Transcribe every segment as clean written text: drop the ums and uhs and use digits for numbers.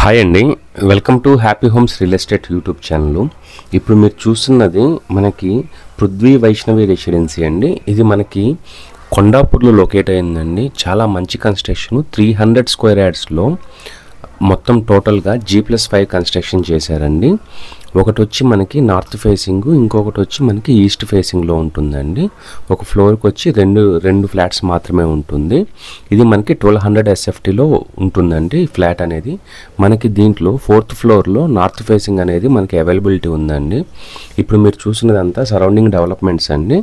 Hi అండి, welcome to happy homes real estate YouTube channel. ఇప్పుడు మీరు చూస్తున్నది మనకి పృథ్వీ వైష్ణవి రెసిడెన్సీ అండి. ఇది మనకి కొండాపూర్లో లొకేట్ అయిందండి. చాలా మంచి కన్స్ట్రక్షన్, 300 స్క్వేర్ యార్డ్స్లో మొత్తం టోటల్గా G+5 కన్స్ట్రక్షన్ చేశారండి. ఒకటి వచ్చి మనకి నార్త్ ఫేసింగ్, ఇంకొకటి వచ్చి మనకి ఈస్ట్ ఫేసింగ్లో ఉంటుందండి. ఒక ఫ్లోర్కి వచ్చి రెండు ఫ్లాట్స్ మాత్రమే ఉంటుంది. ఇది మనకి 1200 SFTలో ఉంటుందండి ఈ ఫ్లాట్ అనేది. మనకి దీంట్లో 4th ఫ్లోర్లో నార్త్ ఫేసింగ్ అనేది మనకి అవైలబిలిటీ ఉందండి. ఇప్పుడు మీరు చూసినదంతా సరౌండింగ్ డెవలప్మెంట్స్ అండి.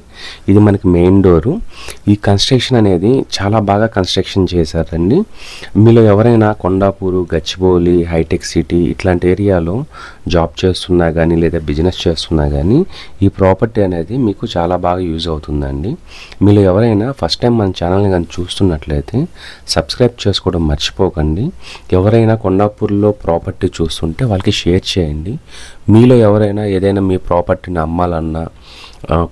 ఇది మనకి మెయిన్ డోరు. ఈ కన్స్ట్రక్షన్ అనేది చాలా బాగా కన్స్ట్రక్షన్ చేశారండి. మీలో ఎవరైనా కొండాపూరు, గచ్చిబౌలి, హైటెక్ సిటీ ఇట్లాంటి ఏరియాలో జాబ్ చేస్తున్నా కానీ లేదా బిజినెస్ చేస్తున్నా కానీ ఈ ప్రాపర్టీ అనేది మీకు చాలా బాగా యూజ్ అవుతుందండి. మీలో ఎవరైనా ఫస్ట్ టైం మన ఛానల్ని కానీ చూస్తున్నట్లయితే సబ్స్క్రైబ్ చేసుకోవడం మర్చిపోకండి. ఎవరైనా కొండాపూర్లో ప్రాపర్టీ చూస్తుంటే వాళ్ళకి షేర్ చేయండి. మీలో ఎవరైనా ఏదైనా మీ ప్రాపర్టీని అమ్మాలన్నా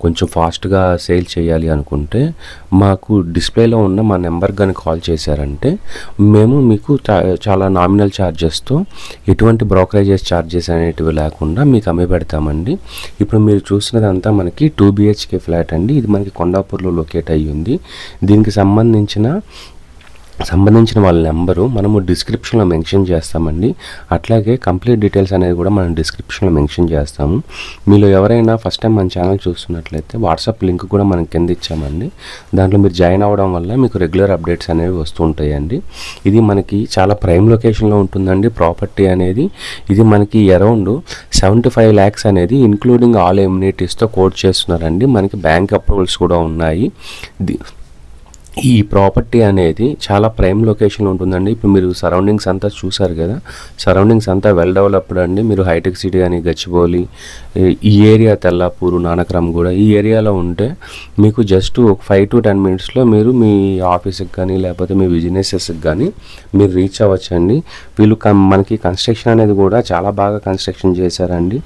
కొంచెం ఫాస్ట్గా సేల్ చేయాలి అనుకుంటే మాకు డిస్ప్లేలో ఉన్న మా నెంబర్ కానీ కాల్ చేశారంటే మేము మీకు చాలా నామినల్ ఛార్జెస్తో ఎటువంటి బ్రోకరేజెస్ ఛార్జెస్ అనేటివి లేకుండా మీకు అమ్మి పెడతామండి. ఇప్పుడు మీరు చూసినదంతా మనకి 2 BHK ఫ్లాట్ అండి. ఇది మనకి కొండాపూర్లో లొకేట్ అయ్యి ఉంది. దీనికి సంబంధించిన వాళ్ళ నెంబరు మనము డిస్క్రిప్షన్లో మెన్షన్ చేస్తామండి. అట్లాగే కంప్లీట్ డీటెయిల్స్ అనేది కూడా మనం డిస్క్రిప్షన్లో మెన్షన్ చేస్తాము. మీలో ఎవరైనా ఫస్ట్ టైం మన ఛానల్ చూస్తున్నట్లయితే వాట్సాప్ లింక్ కూడా మనం కింద ఇచ్చామండి. దాంట్లో మీరు జాయిన్ అవ్వడం వల్ల మీకు రెగ్యులర్ అప్డేట్స్ అనేవి వస్తూ ఉంటాయండి. ఇది మనకి చాలా ప్రైమ్ లొకేషన్లో ఉంటుందండి ప్రాపర్టీ అనేది. ఇది మనకి అరౌండ్ 75 lakhs అనేది ఇంక్లూడింగ్ ఆల్ ఎమ్యూనిటీస్తో కోట్ చేస్తున్నారండి. మనకి బ్యాంక్ అప్రూవల్స్ కూడా ఉన్నాయి. ఈ ప్రాపర్టీ అనేది చాలా ప్రైమ్ లొకేషన్లో ఉంటుందండి. ఇప్పుడు మీరు సరౌండింగ్స్ అంతా చూసారు కదా, సరౌండింగ్స్ అంతా వెల్ డెవలప్డ్ అండి. మీరు హైటెక్ సిటీ కానీ గచ్చిబౌలి ఈ ఏరియా, తెల్లాపూరు, నానక్రమ్ కూడా ఈ ఏరియాలో ఉంటే మీకు జస్ట్ ఒక 5 to 10 minutesలో మీరు మీ ఆఫీస్కి కానీ లేకపోతే మీ బిజినెసెస్కి కానీ మీరు రీచ్ అవ్వచ్చండి. వీళ్ళు మనకి కన్స్ట్రక్షన్ అనేది కూడా చాలా బాగా కన్స్ట్రక్షన్ చేశారండి.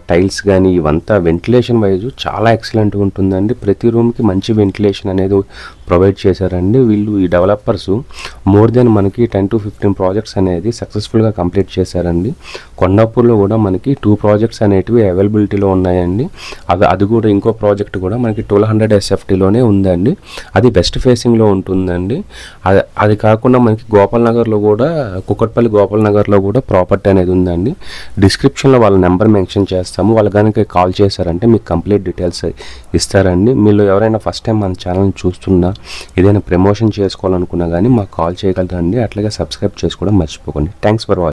టైల్స్ కానీ ఇవంతా వెంటిలేషన్ వైజ్ చాలా ఎక్సలెంట్గా ఉంటుందండి. ప్రతి రూమ్కి మంచి వెంటిలేషన్ అనేది ప్రొవైడ్ చేశారండి. వీళ్ళు ఈ డెవలపర్స్ మోర్ దెన్ మనకి 10 to 15 ప్రాజెక్ట్స్ అనేది సక్సెస్ఫుల్గా కంప్లీట్ చేశారండి. కొండాపూర్లో కూడా మనకి 2 ప్రాజెక్ట్స్ అనేటివి అవైలబిలిటీలో ఉన్నాయండి. అది కూడా ఇంకో ప్రాజెక్ట్ కూడా మనకి 1200 SFTలోనే ఉందండి. అది వెస్ట్ ఫేసింగ్లో ఉంటుందండి. అది కాకుండా మనకి గోపాల్ నగర్లో కూడా, కుకట్పల్లి గోపాల్ నగర్లో కూడా ప్రాపర్టీ అనేది ఉందండి. డిస్క్రిప్షన్లో వాళ్ళ నెంబర్ మెన్షన్ చేస్తాము. వాళ్ళు కనుక కాల్ చేశారంటే మీకు కంప్లీట్ డీటెయిల్స్ ఇస్తారండి. మీరు ఎవరైనా ఫస్ట్ టైం మన ఛానల్ని చూస్తున్నా ఏదైనా ప్రమోషన్ చేసుకోవాలనుకున్నా కానీ మాకు కాల్ చేయగలరండి. అట్లాగే సబ్స్క్రైబ్ చేసుకోవడం మర్చిపోకండి. Thanks for watching.